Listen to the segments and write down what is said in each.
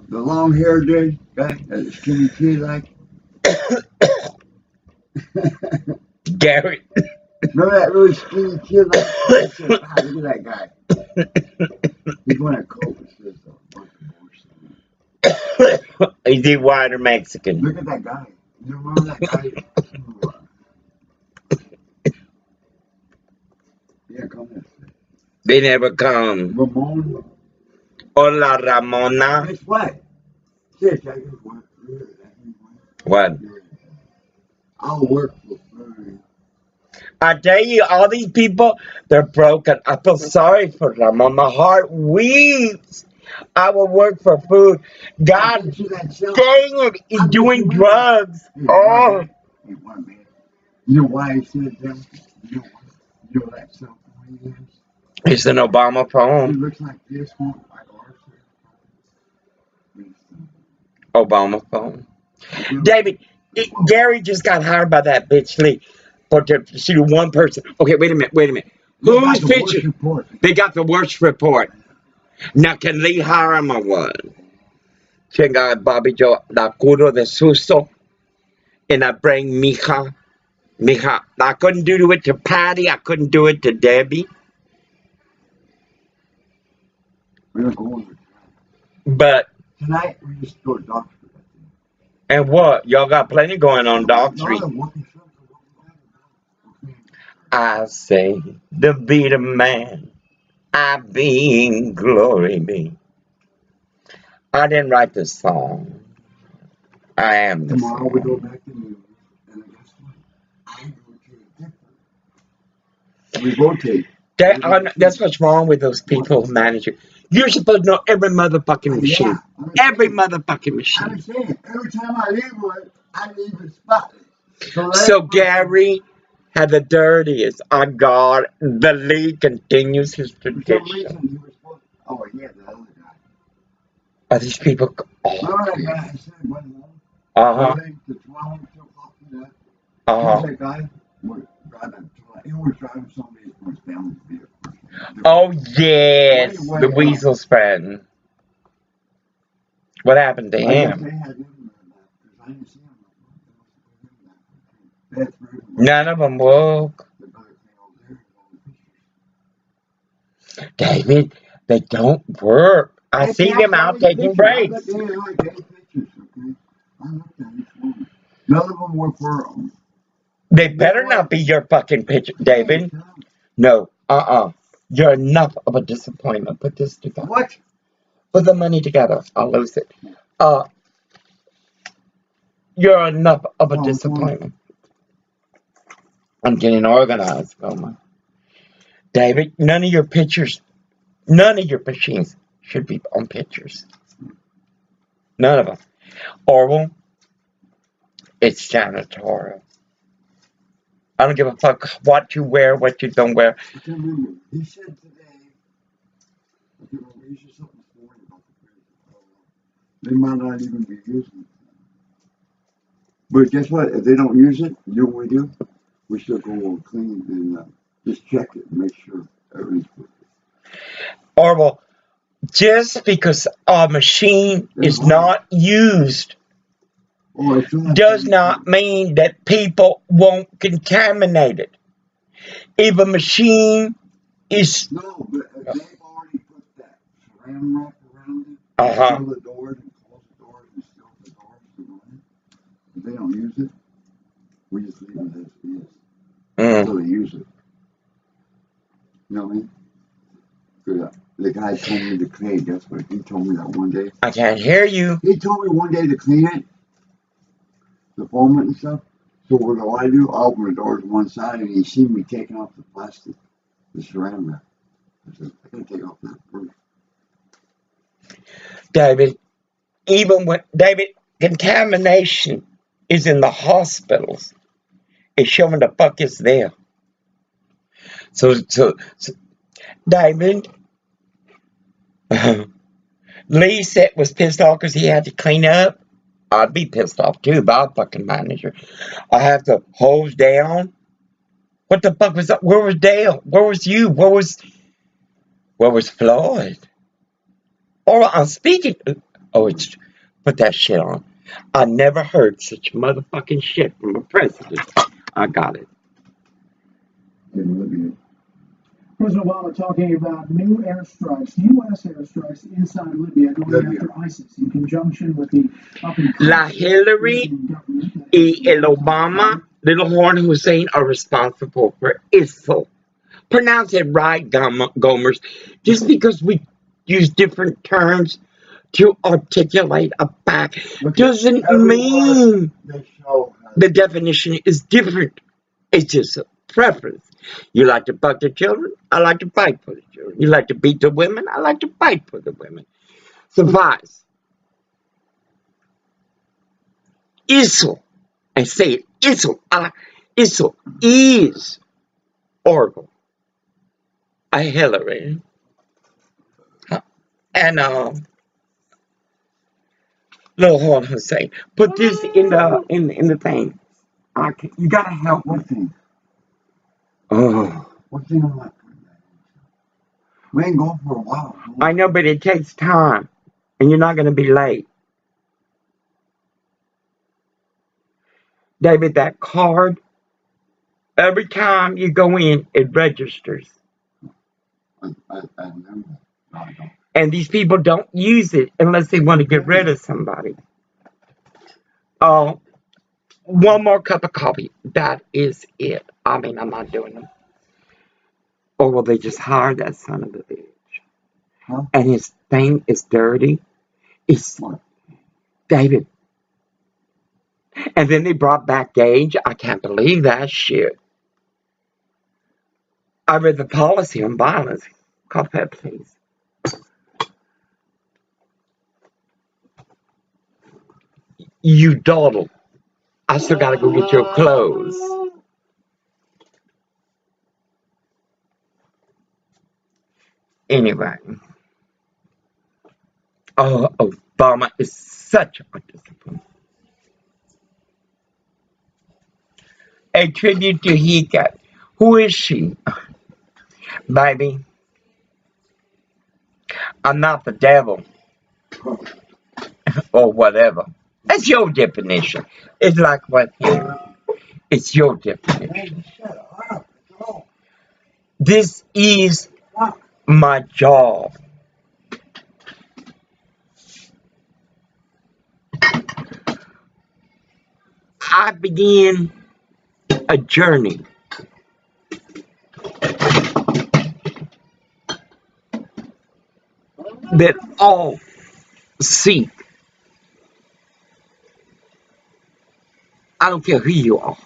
The long-haired dude, guy, that skinny kid, like. Gary. Remember that really skinny kid? Like, I said, wow, look at that guy. He's wearing a coat that says a bunch of bullshit. Is he white or Mexican? Look at that guy. You remember that guy? Yeah, come here. They never come. Ramon. Hola, Ramona. Guess what? Shit, I just work for you. What? I'll work for free. I tell you, all these people, they're broken. I feel sorry for them. On my heart weeps. I will work for food. God dang it, he's doing drugs. Oh. You know why he said that? You know that cell phone he has? It's an Obama It phone. looks like this one, like ours. Obama phone. David, Gary just got hired by that bitch Lee to shoot one person. Okay, wait a minute. Whose picture? They got the worst report. Now, can Lee hire him or what? Chinga, Bobby Joe, la curo de susto. And I bring Mija. I couldn't do it to Patty. I couldn't do it to Debbie. But tonight we just go to Dock Street. And what? Y'all got plenty going on Dock Street. I say, the beat of man, I being glory be. I didn't write this song. I am the Tomorrow we go song. back to news, and guess what? I go to a different. We rotate. That's what's wrong with those people who manage it. You're supposed to know every motherfucking machine. Every motherfucking machine. I'm saying, every time I leave one, I leave it spotless. So Gary had the dirtiest. On God, the league continues his tradition. Oh, yeah, the other guy. Are these people? Remember that guy I said went home? Uh-huh. The 12 o'clock to that? Uh-huh. That guy was driving, he was driving somebody from his family's vehicle. Oh, yes, the Weasel's friend. What happened to him? None of them woke. David, they don't work. I see them out taking breaks. None of them were for. They better not be your fucking picture, David. No, You're enough of a disappointment. Put this together. What? Put the money together. I'll lose it. You're enough of a disappointment. I'm getting organized, Wilma. David, none of your pictures, none of your machines should be on pictures. None of them. Orwell, it's janitorial. I don't give a fuck what you wear, what you don't wear. I can't remember. He said today, I can't remember, he said something this morning about the they might not even be using it. But guess what? If they don't use it, you know what we do? We still go and clean and just check it and make sure everything's good. Orwell, just because a machine is not used does not mean that people won't contaminate it. If a machine is... No, but if they've already put that saran wrap around it, seal the doors and close the doors and seal the doors to run it, if they don't use it, we just leave it as it is. Until they use it. You know what I mean? Good. The guy told me to clean it. That's what he told me that one day. I can't hear you. He told me one day to clean it, the foam and stuff. So what do? I open the doors on one side, and he seen me taking off the plastic, the saran wrap. I said, I gotta take off that first. David, David, contamination is in the hospitals. It's showing the fuck is there. So David, Lee was pissed off because he had to clean up. I'd be pissed off too, but I'm fucking manager. I have to hose down. What the fuck was that? Where was Dale? Where was you? Where was Floyd? Or I'm speaking. Oh, it's put that shit on. I never heard such motherfucking shit from a president. I got it. President Obama talking about new airstrikes, U.S. airstrikes inside Libya going after ISIS in conjunction with the La Hillary y el Obama, Little Horn Hussein are responsible for ISIL. Pronounce it right, Gomers. Just because we use different terms to articulate a fact doesn't mean the definition is different. It's just a preference. You like to fuck the children? I like to fight for the children. You like to beat the women? I like to fight for the women. Suffice. ISIL. I say it. ISIL. ISIL is Oracle. A Hillary. And Little Horn Hussein. Put this in the thing. You gotta help What me. thing? Oh. What thing am I? We ain't going for a while. I know, but it takes time. And you're not gonna be late. David, that card, every time you go in, it registers. I remember. No, I don't. And these people don't use it unless they want to get rid of somebody. Oh, one more cup of coffee. That is it. I mean, I'm not doing them. Or will they just hire that son of a bitch? Huh? And his thing is dirty. It's What? David. And then they brought back Gage. I can't believe that shit. I read the policy on violence. Coffee, please. You dawdle. I still gotta go get your clothes. Anyway. Oh, Obama is such a participant. A tribute to Hika. Who is she? Baby, I'm not the devil. Or whatever. That's your definition. It's like what here? It's your definition. Hey, shut up. Go. This is my job. I began a journey that all seek. I don't care who you are.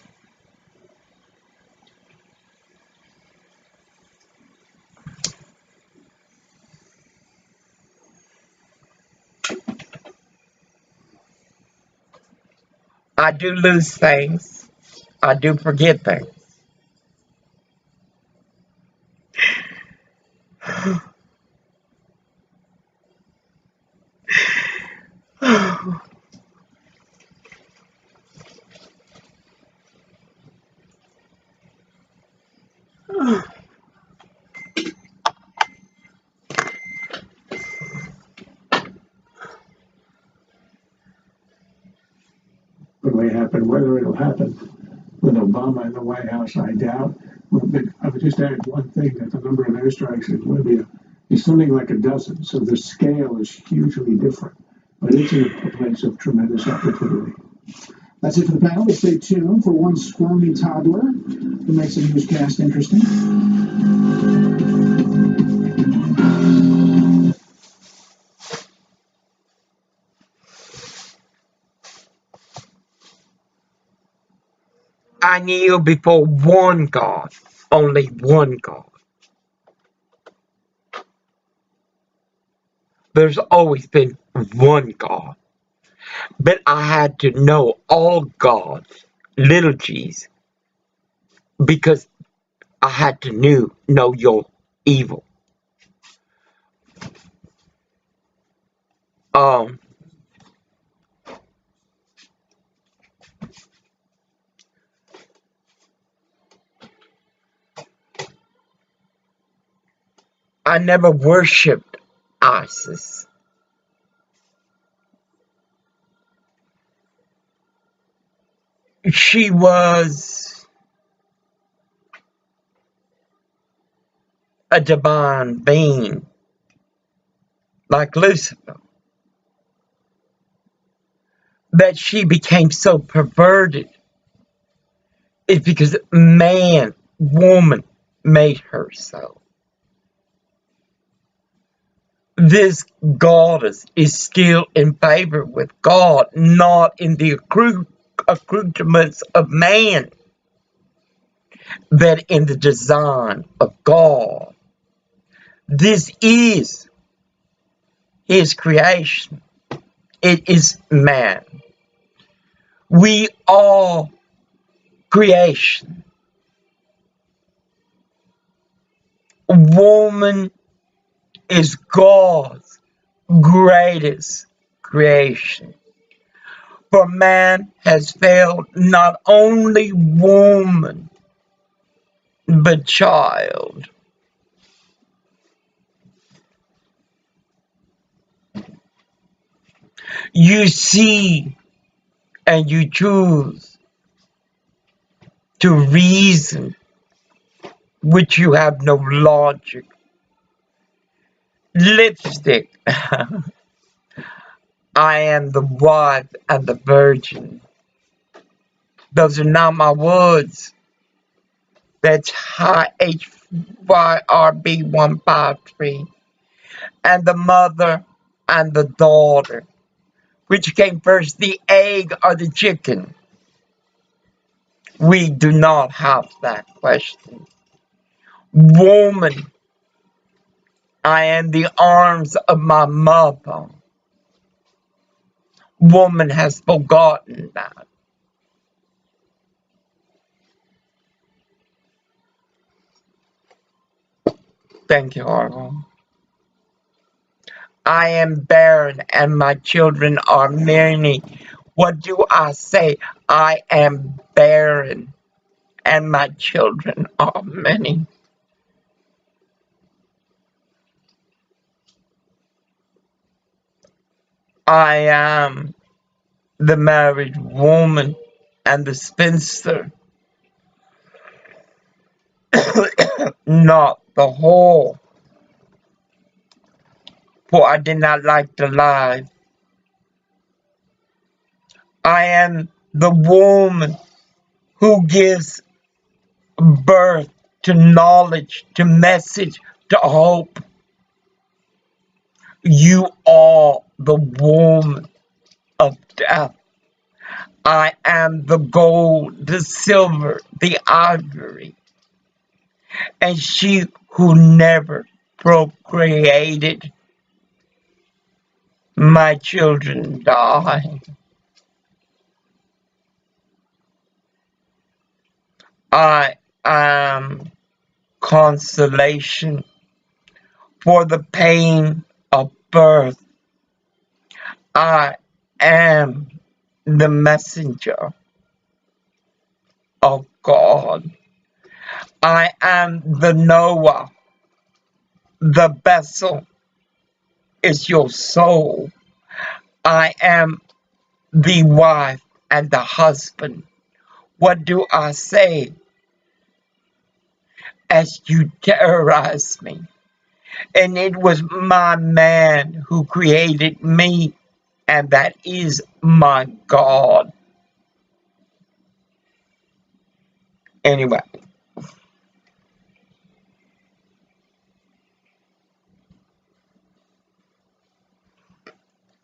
I do lose things. I do forget things. It may happen. Whether it'll happen with Obama in the White House, I doubt. But I would just add one thing, that the number of airstrikes in Libya is something like a dozen. So the scale is hugely different. But it's in a place of tremendous opportunity. That's it for the panel. Stay tuned for one squirmy toddler who makes the newscast interesting. I kneel before one God, only one God. There's always been one God. But I had to know all gods, little g's, because I had to know your evil. I never worshipped ISIS. she was a divine being like Lucifer, that she became so perverted is because woman made her so. This goddess is still in favor with God, not in the accoutrements of man, but in the design of God. This is his creation. It is man. We are creation. Woman is God's greatest creation. For man has failed not only woman, but child. You see and you choose to reason, which you have no logic. Lipstick. I am the wife and the virgin. Those are not my words. That's HYRB153. And the mother and the daughter. Which came first, the egg or the chicken? We do not have that question. Woman, I am the arms of my mother. Woman has forgotten that. Thank you, Arlo. I am barren and my children are many. What do I say? I am barren and my children are many. I am the married woman and the spinster, not the whore. For I did not like to lie. I am the woman who gives birth to knowledge, to message, to hope. You are the woman of death. I am the gold, the silver, the ivory. And she who never procreated. My children die. I am consolation for the pain of birth. I am the messenger of God. I am the Noah. The vessel is your soul. I am the wife and the husband. What do I say as you terrorize me? And it was my man who created me, and that is my God. Anyway.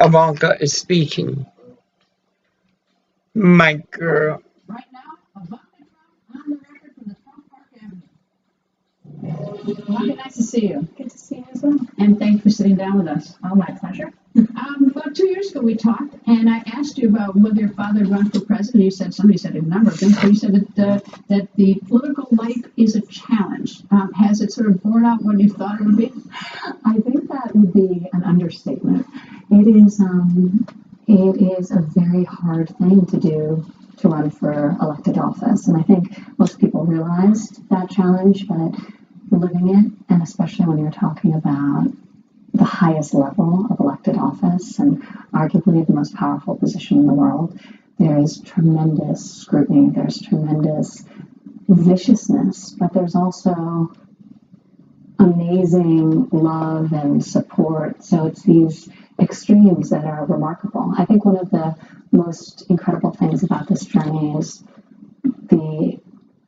Ivanka is speaking. My girl. Right now, Ivanka Trump on the record from the Trump Park Avenue. Ivanka, nice to see you. Good to see you as well. And thanks for sitting down with us. Oh, my pleasure. About 2 years ago, we talked, and I asked you about whether your father would run for president. You said, somebody said a number of things, but you said that the political life is a challenge. Has it sort of borne out what you thought it would be? I think that would be an understatement. It is a very hard thing to do, to run for elected office. And I think most people realize that challenge, but living it, and especially when you're talking about the highest level of elected office and arguably the most powerful position in the world, there's tremendous scrutiny, there's tremendous viciousness, but there's also amazing love and support. So it's these extremes that are remarkable. I think one of the most incredible things about this journey is the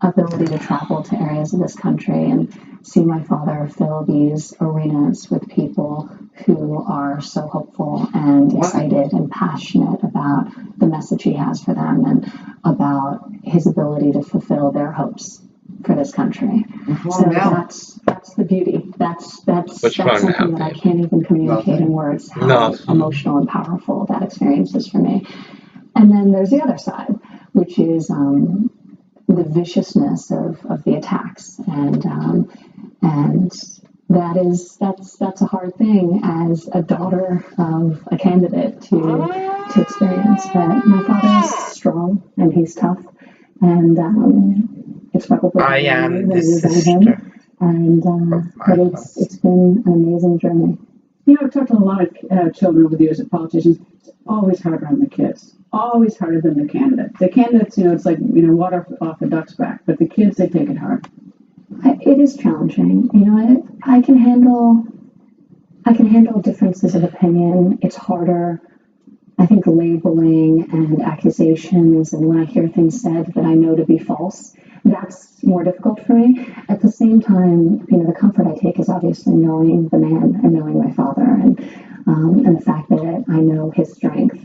ability to travel to areas of this country and see my father fill these arenas with people who are so hopeful and excited and passionate about the message he has for them and about his ability to fulfill their hopes for this country. So that's the beauty. That's something that I can't even communicate in words how emotional and powerful that experience is for me. And then there's the other side, which is the viciousness of the attacks, and that's a hard thing as a daughter of a candidate to experience. But my father's strong and he's tough, and it's probably I am the sister. And but it's been an amazing journey. You know, I've talked to a lot of children over the years at politicians. It's always harder on the kids. Always harder than the candidates. The candidates, it's like, water off a duck's back. But the kids, they take it hard. It is challenging. I can handle differences of opinion. It's harder, I think, labeling and accusations, and when I hear things said that I know to be false, that's more difficult for me. At the same time, the comfort I take is obviously knowing the man and knowing my father, and the fact that I know his strength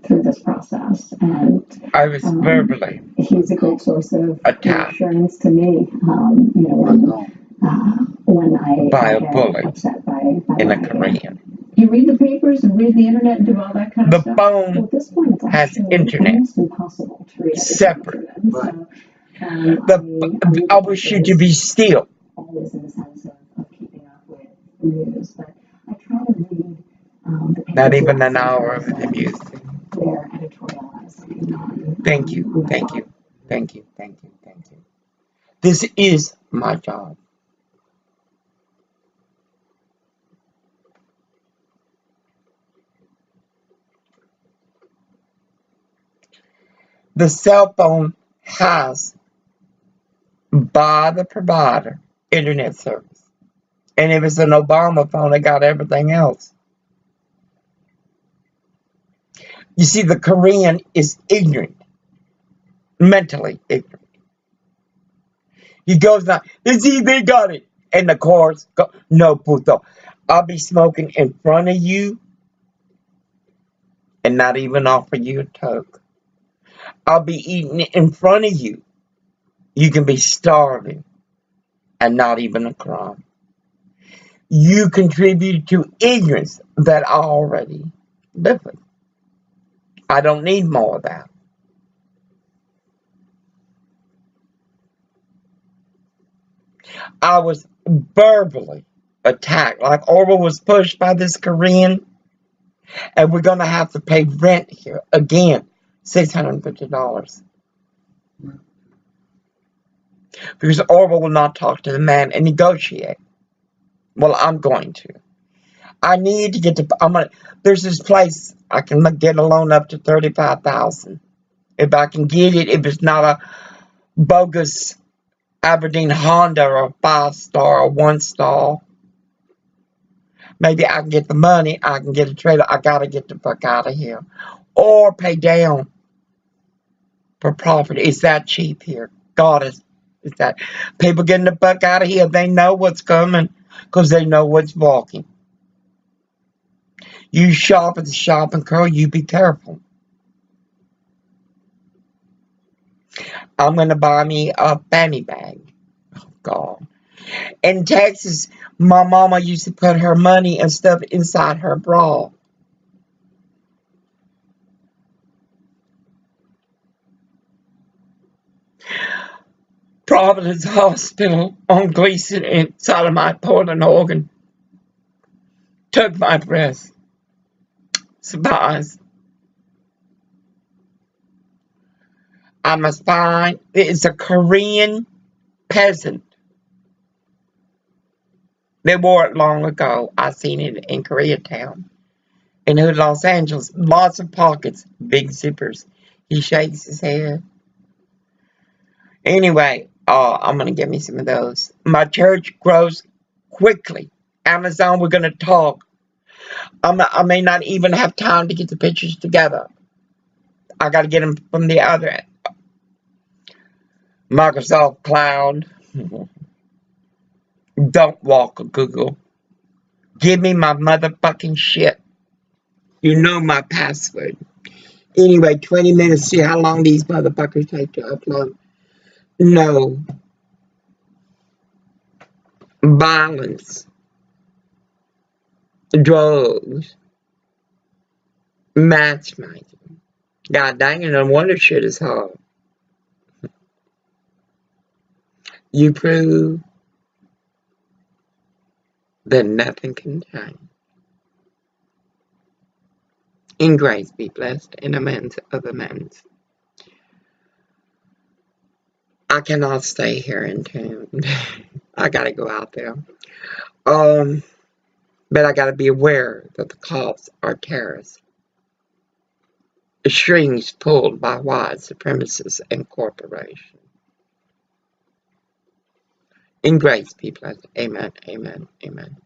through this process. And I was verbally he's a great source of attacked reassurance to me. When I by a get bully upset by in a Korean. You read the papers and read the internet and do all that kind of stuff. The phone at this point, it's has internet almost impossible to read separate. everything. So, I wish you to be still. Always in the sense of keeping up with the news, but I try to read the papers. Not even an hour of the music. They're editorializing on. Thank you, thank you, thank you, thank you, thank you. This is my job. The cell phone has, by the provider, internet service. And if it's an Obama phone, it got everything else. You see, the Korean is ignorant, mentally ignorant. He goes now, they got it. And the chorus go, no, puto. I'll be smoking in front of you and not even offer you a toke. I'll be eating in front of you. You can be starving and not even a crumb. You contribute to ignorance that I already live with. I don't need more of that. I was verbally attacked, like Orwell was pushed by this Korean, and we're going to have to pay rent here again, $650. Because Orwell will not talk to the man and negotiate. Well, I'm going to. I need to get to. There's this place I can get a loan up to $35,000. If I can get it, if it's not a bogus Aberdeen Honda or a 5-star or 1-star, maybe I can get the money. I can get a trailer. I gotta get the fuck out of here, or pay down for property. It's that cheap here. God is that people getting the fuck out of here. They know what's coming because they know what's walking. You shop at the shopping cart, you be careful. I'm going to buy me a fanny bag. Oh, God. In Texas, my mama used to put her money and stuff inside her bra. Providence Hospital on Gleason inside of my Portland, Oregon. Took my breath. Surprise. I must find, it's a Korean peasant. They wore it long ago. I seen it in Koreatown. In Los Angeles. Lots of pockets. Big zippers. He shakes his head. Anyway, I'm going to get me some of those. My church grows quickly. Amazon, we're going to talk. I may not even have time to get the pictures together. I got to get them from the other end. Microsoft Cloud. Don't walk Google. Give me my motherfucking shit. You know my password. Anyway, 20 minutes. See how long these motherfuckers take to upload. No. Violence. Drugs. Matchmaking. God dang it, no wonder shit is hard. You prove that nothing can change. In grace be blessed, and amends of amends. I cannot stay here in town. I gotta go out there. But I gotta be aware that the cops are terrorists. Strings pulled by white supremacists and corporations. In grace be blessed. Amen, amen, amen.